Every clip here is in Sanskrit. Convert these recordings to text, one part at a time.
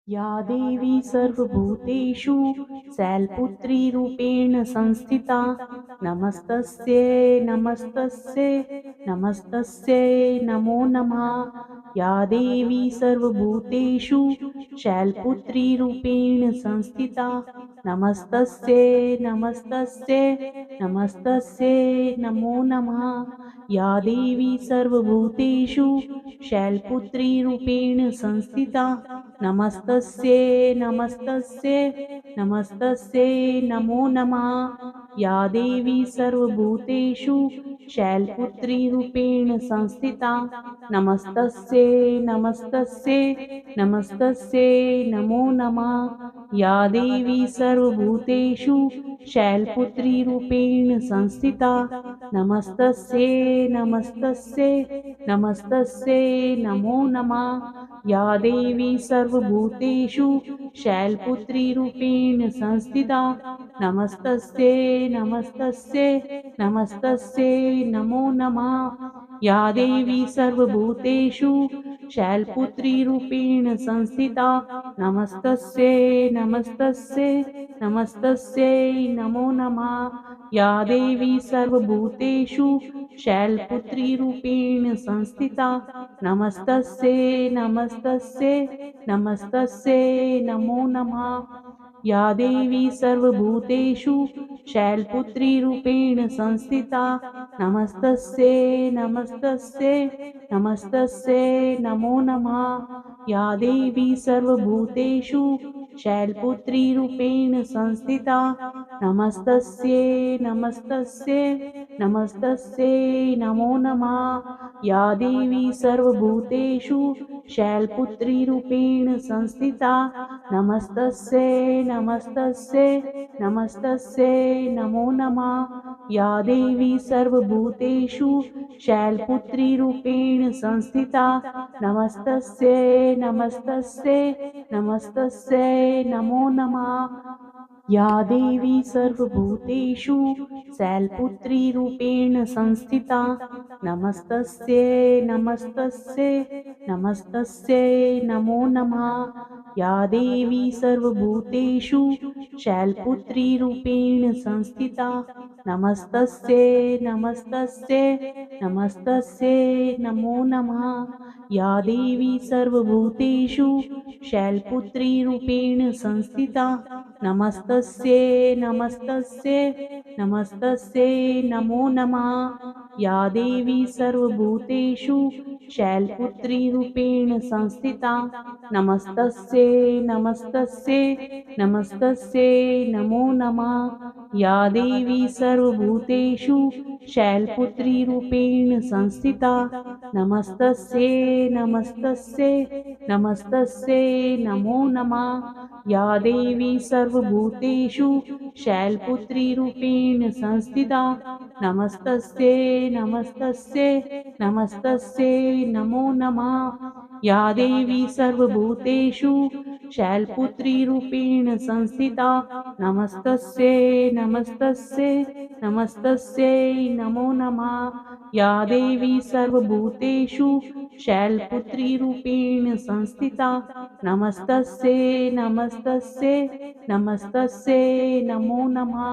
या देवी सर्वभूतेषु शैलपुत्रीरूपेण संस्थिता नमस्तस्यै नमस्तस्यै नमस्तस्यै नमो नमः। या देवी सर्वभूतेषु शैलपुत्रीरूपेण संस्थिता नमस्तस्यै नमस्तस्यै नमस्तस्यै नमो नमः। या देवी सर्वभूतेषु शैलपुत्रीरूपेण संस्थिता नमस्तस्यै नमस्तस्यै नमस्तस्यै नमो नमः। या देवी सर्वभूतेषु शैलपुत्रीरूपेण संस्थिता नमस्तस्यै नमस्तस्यै नमस्तस्यै नमो नमः। या देवी सर्वभूतेषु शैलपुत्रीरूपेण संस्थिता नमस्तस्यै नमस्तस्यै नमस्तस्यै नमो नमः। या देवी सर्वभूतेषु शैलपुत्रीरूपेण संस्थिता नमस्तस्यै नमस्तस्यै नमस्तस्यै नमो नमः। या देवी सर्वभूतेषु शैलपुत्रीरूपेण संस्थिता नमस्तस्यै नमस्तस्यै नमस्तस्यै नमो नमः। या देवी सर्वभूतेषु शैलपुत्रीरूपेण संस्थिता नमस्तस्यै नमस्तस्यै नमस्तस्यै नमो नमः। या देवी सर्वभूतेषु शैलपुत्रीरूपेण संस्थिता नमस्तस्यै नमस्तस्यै नमस्तस्यै नमो नमः। या देवी सर्वभूतेषु शैलपुत्रीरूपेण संस्थिता नमस्तस्यै नमस्तस्यै नमस्तस्यै नमो नमः। या देवी सर्वभूतेषु शैलपुत्रीरूपेण संस्थिता नमस्तस्यै नमस्तस्यै नमस्तस्यै नमो नमः। या देवी सर्वभूतेषु शैलपुत्रीरूपेण संस्थिता नमस्तस्यै नमस्तस्यै नमस्तस्यै नमो नमः। या देवी सर्वभूतेषु शैलपुत्रीरूपेण संस्थिता नमस्तस्यै नमस्तस्यै नमस्तस्यै नमो नमः। या देवी सर्वभूतेषु शैलपुत्रीरूपेण संस्थिता नमस्तस्यै नमस्तस्यै नमस्तस्यै नमो नमः। या देवी सर्वभूतेषु शैलपुत्रीरूपेण संस्थिता नमस्तस्यै नमस्तस्यै नमस्तस्यै नमो नमः। या देवी सर्वभूतेषु शैलपुत्रीरूपेण संस्थिता नमस्तस्यै नमस्तस्यै नमस्तस्यै नमो नमः। या देवी सर्वभूतेषु शैलपुत्रीरूपेण संस्थिता नमस्तस्यै नमस्तस्यै नमस्तस्यै नमो नमः। या देवी सर्वभूतेषु शैलपुत्रीरूपेण संस्थिता नमस्तस्यै नमस्तस्यै नमस्तस्यै नमो नमः। या देवी सर्वभूतेषु शैलपुत्रीरूपेण संस्थिता नमस्तस्यै नमस्तस्यै नमस्तस्यै नमो नमः। या देवी सर्वभूतेषु शैलपुत्रीरूपेण संस्थिता नमस्तस्यै नमस्तस्यै नमस्तस्यै नमो नमः।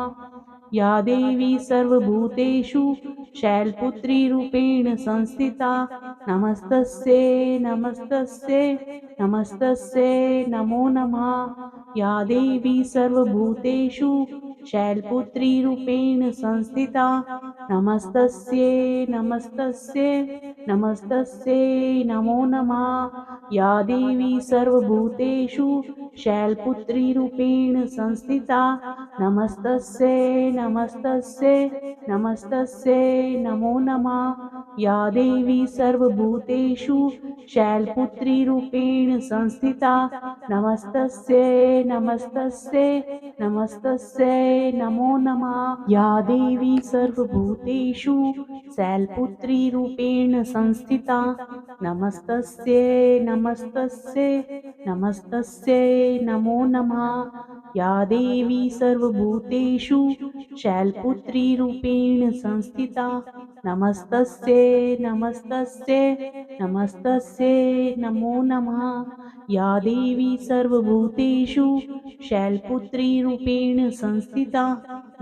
या देवी सर्वभूतेषु शैलपुत्रीरूपेण संस्थिता नमस्तस्यै नमस्तस्यै नमस्तस्यै नमो नमः। या देवी सर्वभूतेषु शैलपुत्रीरूपेण संस्थिता नमस्तस्यै नमस्तस्यै नमस्तस्यै नमो नमः। या देवी सर्वभूतेषु शैलपुत्रीरूपेण संस्थिता नमस्तस्यै नमस्तस्यै नमस्तस्यै नमो नमः। या देवी सर्वभूतेषु शैलपुत्रीरूपेण संस्थिता नमस्तस्यै नमस्तस्यै नमस्तस्यै नमो नमः। या देवी सर्वभूतेषु शैलपुत्रीरूपेण संस्थिता नमस्तस्यै नमस्तस्यै नमस्तस्यै नमो नमः। या देवी सर्वभूतेषु शैलपुत्रीरूपेण संस्थिता नमस्तस्यै नमस्तस्यै नमस्तस्यै नमो नमः। या देवी सर्वभूतेषु शैलपुत्रीरूपेण संस्थिता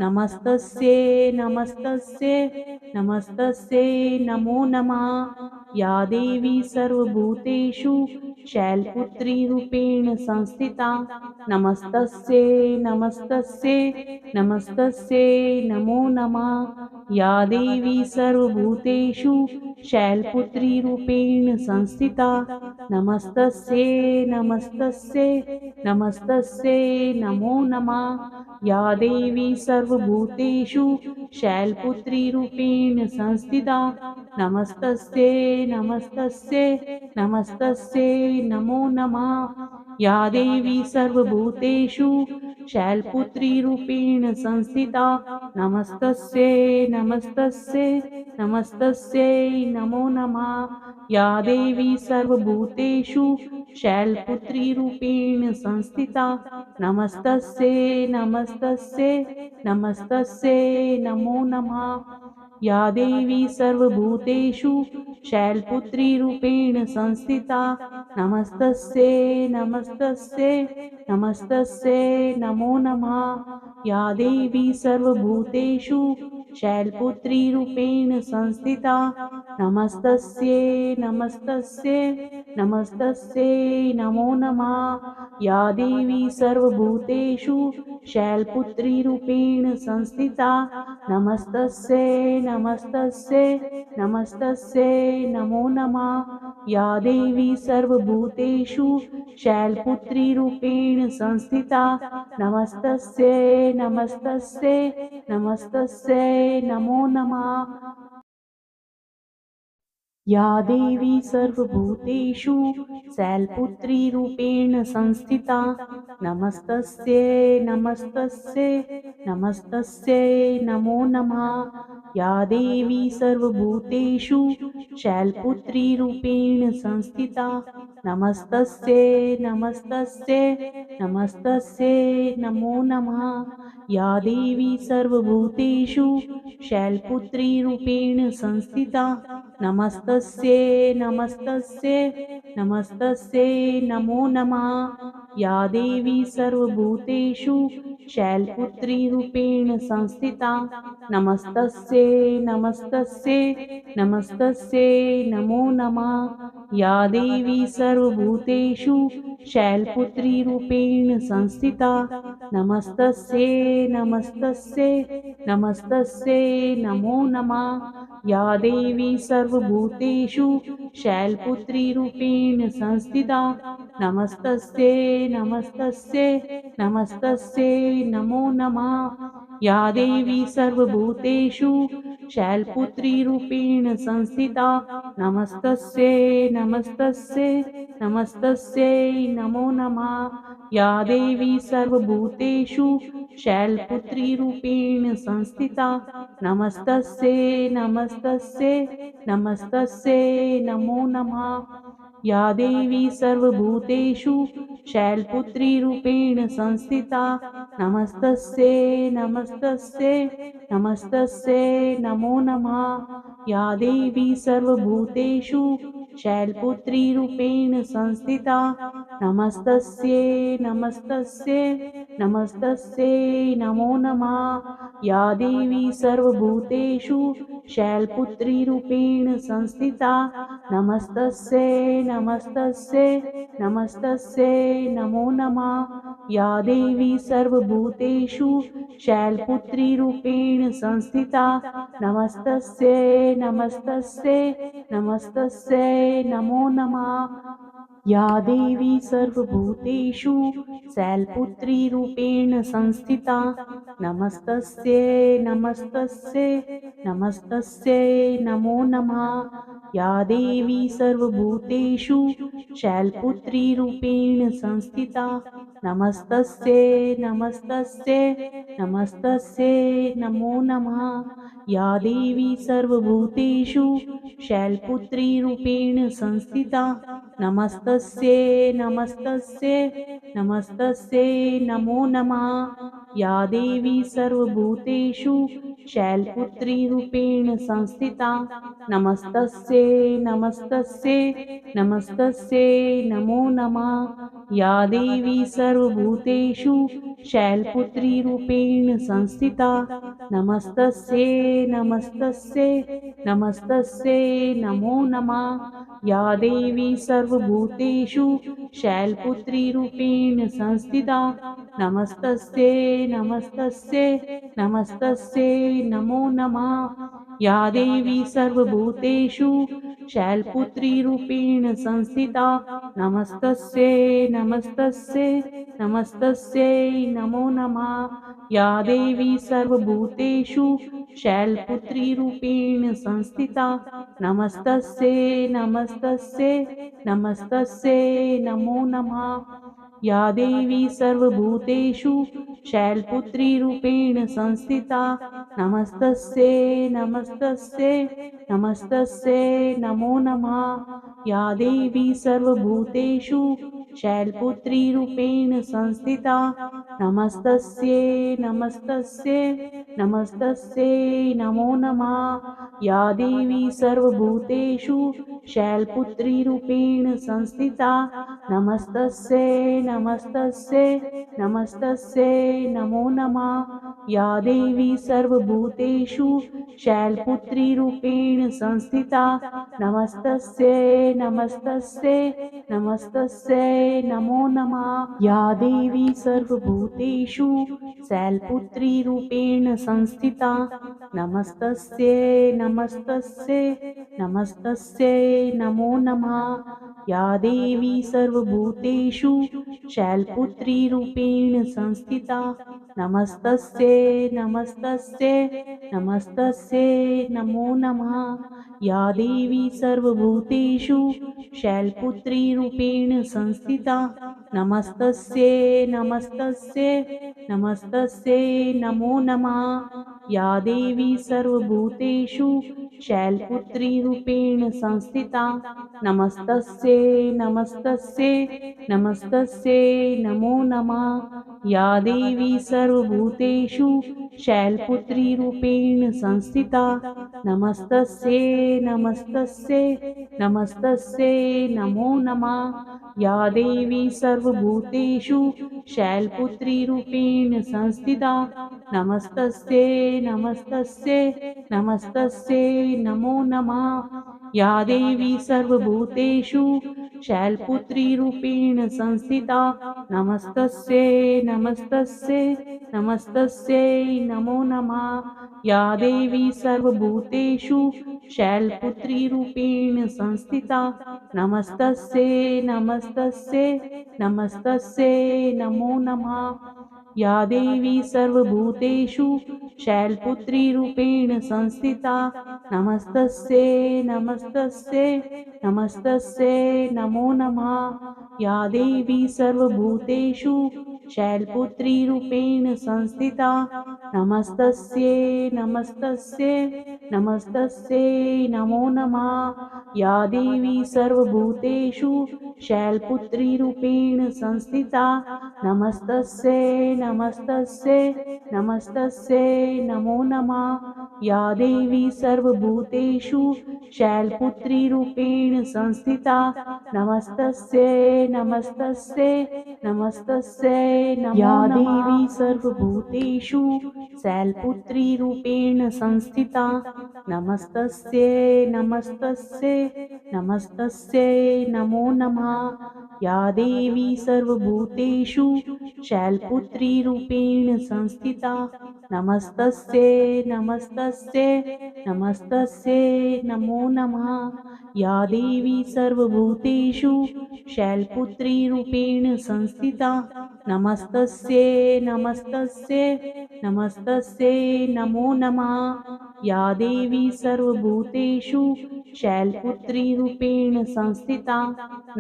नमस्तस्यै नमस्तस्यै नमस्तस्यै नमो नमः। या देवी सर्वभूतेषु शैलपुत्रीरूपेण संस्थिता नमस्तस्यै नमस्तस्यै नमस्तस्यै नमो नमः। या देवी सर्वभूतेषु शैलपुत्रीरूपेण संस्थिता नमस्तस्यै नमस्तस्यै नमस्तस्यै नमो नमः। या देवी सर्वभूतेषु शैलपुत्रीरूपेण संस्थिता नमस्तस्यै नमस्तस्यै नमस्तस्यै नमो नमः। या देवी सर्वभूतेषु शैलपुत्रीरूपेण संस्थिता नमस्तस्यै नमस्तस्यै नमस्तस्यै नमो नमः। या देवी सर्वभूतेषु शैलपुत्रीरूपेण संस्थिता नमस्तस्यै नमस्तस्यै नमस्तस्यै नमो नमः। या देवी सर्वभूतेषु शैलपुत्रीरूपेण संस्थिता नमस्तस्यै नमस्तस्यै नमस्तस्यै नमो नमः। या देवी सर्वभूतेषु शैलपुत्रीरूपेण संस्थिता नमस्तस्यै नमस्तस्यै नमस्तस्यै नमो नमः। या देवी सर्वभूतेषु शैलपुत्रीरूपेण संस्थिता नमस्तस्यै नमस्तस्यै नमस्तस्यै नमो नमः। या देवी सर्वभूतेषु शैलपुत्रीरूपेण संस्थिता नमस्तस्यै नमस्तस्यै नमस्तस्यै नमो नमः। या देवी सर्वभूतेषु शैलपुत्रीरूपेण संस्थिता नमस्तस्यै नमस्तस्यै नमस्तस्यै नमो नमः। या देवी सर्वभूतेषु शैलपुत्रीरूपेण संस्थिता नमस्तस्यै नमस्तस्यै नमस्तस्यै नमो नमः। या देवी सर्वभूतेषु शैलपुत्रीरूपेण संस्थिता नमस्तस्यै नमस्तस्यै नमस्तस्यै नमो नमः। या देवी सर्वभूतेषु शैलपुत्रीरूपेण संस्थिता नमस्तस्यै नमस्तस्यै नमस्तस्यै नमो नमः। या देवी सर्वभूतेषु शैलपुत्रीरूपेण संस्थिता नमस्तस्यै नमस्तस्यै नमस्तस्यै नमो नमः। या देवी सर्वभूतेषु शैलपुत्रीरूपेण संस्थिता नमस्तस्यै नमस्तस्यै नमस्तस्यै नमो नमः। या देवी सर्वभूतेषु शैलपुत्रीरूपेण संस्थिता नमस्तस्यै नमस्तस्यै नमस्तस्यै नमो नमः। या देवी सर्वभूतेषु शैलपुत्रीरूपेण संस्थिता नमस्तस्यै नमस्तस्यै नमस्तस्यै नमो नमः। या देवी सर्वभूतेषु शैलपुत्रीरूपेण संस्थिता नमस्तस्यै नमस्तस्यै नमस्तस्यै नमो नमः। या देवी सर्वभूतेषु शैलपुत्रीरूपेण संस्थिता नमस्तस्यै नमस्तस्यै नमस्तस्यै नमो नमः। या देवी सर्वभूतेषु शैलपुत्रीरूपेण संस्थिता नमस्तस्यै नमस्तस्यै नमस्तस्यै नमो नमः। या देवी सर्वभूतेषु शैलपुत्रीरूपेण संस्थिता नमस्तस्यै नमस्तस्यै नमस्तस्यै नमो नमः। या देवी सर्वभूतेषु शैलपुत्रीरूपेण संस्थिता नमस्तस्यै नमस्तस्यै नमस्तस्यै नमो नमः। या देवी सर्वभूतेषु शैलपुत्रीरूपेण संस्थिता नमस्तस्यै नमस्तस्यै नमस्तस्यै नमो नमः। या देवी सर्वभूतेषु शैलपुत्रीरूपेण संस्थिता नमस्तस्यै नमस्तस्यै नमस्तस्यै नमो नमः। या देवी सर्वभूतेषु शैलपुत्रीरूपेण संस्थिता नमस्तस्यै नमस्तस्यै नमस्तस्यै नमो नमः। या देवी सर्वभूतेषु शैलपुत्रीरूपेण संस्थिता नमस्तस्यै नमस्तस्यै नमस्तस्यै नमो नमः। या देवी सर्वभूतेषु शैलपुत्रीरूपेण संस्थिता नमस्तस्यै नमस्तस्यै नमस्तस्यै नमो नमः। या देवी सर्वभूतेषु शैलपुत्रीरूपेण संस्थिता नमस्तस्यै नमस्तस्यै नमस्तस्यै नमो नमः। या देवी सर्वभूतेषु शैलपुत्रीरूपेण संस्थिता नमस्तस्यै नमस्तस्यै नमस्तस्यै नमो नमः। या देवी सर्वभूतेषु शैलपुत्रीरूपेण संस्थिता नमस्तस्यै नमस्तस्यै नमस्तस्यै नमो नमः। या देवी सर्वभूतेषु शैलपुत्रीरूपेण संस्थिता नमस्तस्यै नमस्तस्यै नमस्तस्यै नमो नमः। या देवी सर्वभूतेषु शैलपुत्रीरूपेण संस्थिता नमस्तस्यै नमस्तस्यै नमस्तस्यै नमो नमः। या देवी सर्वभूतेषु शैलपुत्रीरूपेण संस्थिता नमस्तस्यै नमस्तस्यै नमस्तस्यै नमो नमः। या देवी सर्वभूतेषु शैलपुत्रीरूपेण संस्थिता नमस्तस्यै नमस्तस्यै नमस्तस्यै नमो नमः। या देवी सर्वभूतेषु शैलपुत्रीरूपेण संस्थिता नमस्तस्यै नमस्तस्यै नमस्तस्यै नमो नमः। या देवी सर्वभूतेषु शैलपुत्रीरूपेण संस्थिता नमस्तस्यै नमस्तस्यै नमस्तस्यै नमो नमः। या देवी सर्वभूतेषु शैलपुत्रीरूपेण संस्थिता नमस्तस्यै नमस्तस्यै नमस्तस्यै नमो नमः। या देवी सर्वभूतेषु शैलपुत्रीरूपेण संस्थिता नमस्तस्यै नमस्तस्यै नमस्तस्यै नमो नमः। या देवी सर्वभूतेषु शैलपुत्रीरूपेण संस्थिता नमस्तस्यै नमस्तस्यै नमस्तस्यै नमो नमः। या देवी सर्वभूतेषु शैलपुत्रीरूपेण संस्थिता नमस्तस्यै नमस्तस्यै नमस्तस्यै नमो नमः। या देवी सर्वभूतेषु शैलपुत्रीरूपेण संस्थिता नमस्तस्यै नमस्तस्यै नमस्तस्यै नमो नमः। या देवी सर्वभूतेषु शैलपुत्रीरूपेण संस्थिता नमस्तस्यै नमस्तस्यै नमस्तस्यै नमो नमः। या देवी सर्वभूतेषु शैलपुत्रीरूपेण संस्थिता नमस्तस्यै नमस्तस्यै नमस्तस्यै नमो नमः। या देवी सर्वभूतेषु शैलपुत्रीरूपेण संस्थिता नमस्तस्यै नमस्तस्यै नमस्तस्यै नमो नमः। या देवी सर्वभूतेषु शैलपुत्रीरूपेण संस्थिता नमस्तस्यै नमस्तस्यै नमस्तस्यै नमो नमः। या देवी सर्वभूतेषु शैलपुत्रीरूपेण संस्थिता नमस्तस्यै नमस्तस्यै नमस्तस्यै नमो नमः। या देवी सर्वभूतेषु शैलपुत्रीरूपेण संस्थिता नमस्तस्यै नमस्तस्यै नमस्तस्यै नमो नमः। या देवी सर्वभूतेषु शैलपुत्रीरूपेण संस्थिता नमस्तस्यै नमस्तस्यै नमस्तस्यै नमो नमः। या देवी सर्वभूतेषु शैलपुत्रीरूपेण संस्थिता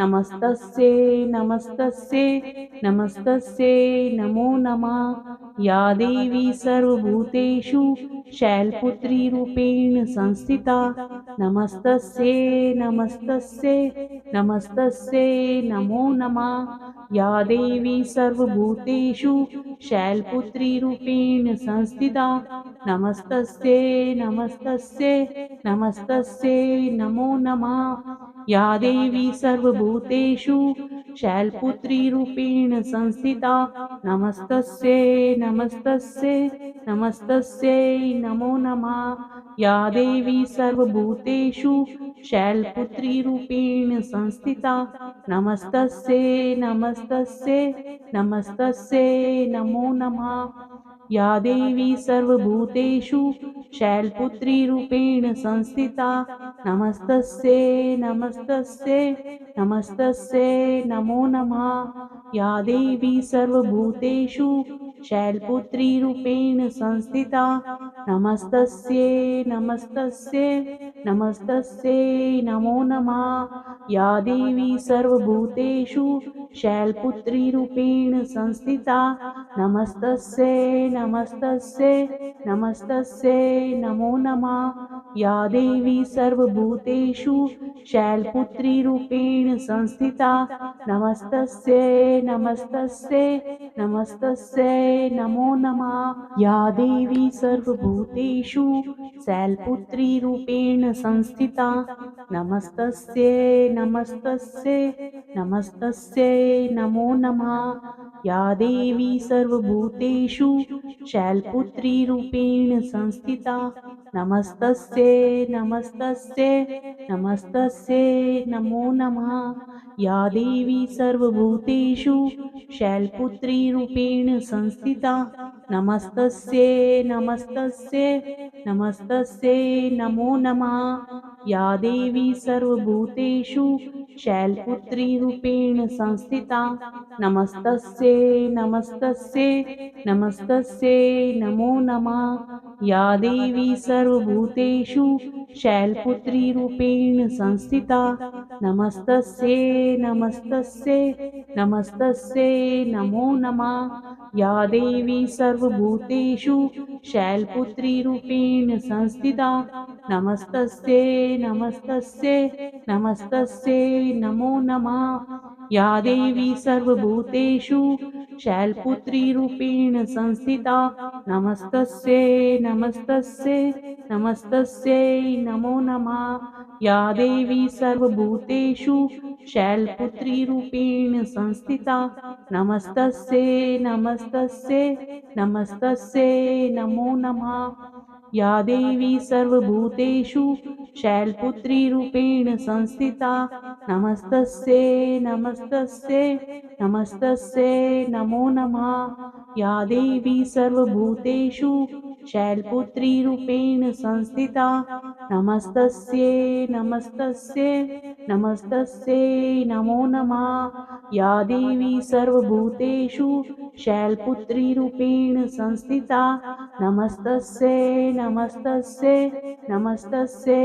नमस्तस्यै नमस्तस्यै नमस्तस्यै नमो नमः। या देवी सर्वभूतेषु शैलपुत्रीरूपेण संस्थिता नमस्तस्यै नमस्तस्यै नमस्तस्यै नमो नमः। या देवी सर्वभूतेषु शैलपुत्रीरूपेण संस्थिता नमस्तस्यै नमस्तस्यै नमस्तस्यै नमो नमः। या देवी सर्वभूतेषु शैलपुत्रीरूपेण संस्थिता नमस्तस्यै नमस्तस्यै नमस्तस्यै नमो नमः। या देवी सर्वभूतेषु शैलपुत्रीरूपेण संस्थिता नमस्तस्यै नमस्तस्यै नमस्तस्यै नमो नमः। या देवी सर्वभूतेषु शैलपुत्रीरूपेण संस्थिता नमस्तस्यै नमस्तस्यै नमस्तस्यै नमो नमः। या देवी सर्वभूतेषु शैलपुत्रीरूपेण संस्थिता नमस्तस्यै नमस्तस्यै नमस्तस्यै नमो नमः। या देवी सर्वभूतेषु शैलपुत्रीरूपेण संस्थिता नमस्तस्यै नमस्तस्यै नमस्तस्यै नमो नमः। या देवी सर्वभूतेषु शैलपुत्रीरूपेण संस्थिता नमस्तस्यै नमस्तस्यै नमस्तस्यै नमो नमः। या देवी सर्वभूतेषु शैलपुत्रीरूपेण संस्थिता नमस्तस्यै नमस्तस्यै नमस्तस्यै नमो नमः। या देवी सर्वभूतेषु शैलपुत्रीरूपेण संस्थिता नमस्तस्यै नमस्तस्यै नमस्तस्यै नमो नमः। या देवी सर्वभूतेषु शैलपुत्रीरूपेण संस्थिता नमस्तस्यै नमस्तस्यै नमस्तस्यै नमो नमः। या देवी सर्वभूतेषु शैलपुत्रीरूपेण संस्थिता नमस्तस्यै नमस्तस्यै नमस्तस्यै नमो नमः। या देवी सर्वभूतेषु शैलपुत्रीरूपेण संस्थिता नमस्तस्यै नमस्तस्यै नमस्तस्यै नमो नमः। या देवी सर्वभूतेषु शैलपुत्रीरूपेण संस्थिता नमस्तस्यै नमस्तस्यै नमस्तस्यै नमो नमः। या देवी सर्वभूतेषु शैलपुत्रीरूपेण संस्थिता नमस्तस्यै नमस्तस्यै नमस्तस्यै नमो नमः। या देवी सर्वभूतेषु शैलपुत्रीरूपेण संस्थिता नमस्तस्यै नमस्तस्यै नमस्तस्यै नमो नमः। या देवी सर्वभूतेषु शैलपुत्रीरूपेण संस्थिता नमस्तस्यै नमस्तस्यै नमस्तस्यै नमो नमः। या देवी सर्वभूतेषु शैलपुत्रीरूपेण संस्थिता नमस्तस्यै नमस्तस्यै नमस्तस्यै नमो नमः। या देवी सर्वभूतेषु शैलपुत्रीरूपेण संस्थिता नमस्तस्यै नमस्तस्यै नमस्तस्यै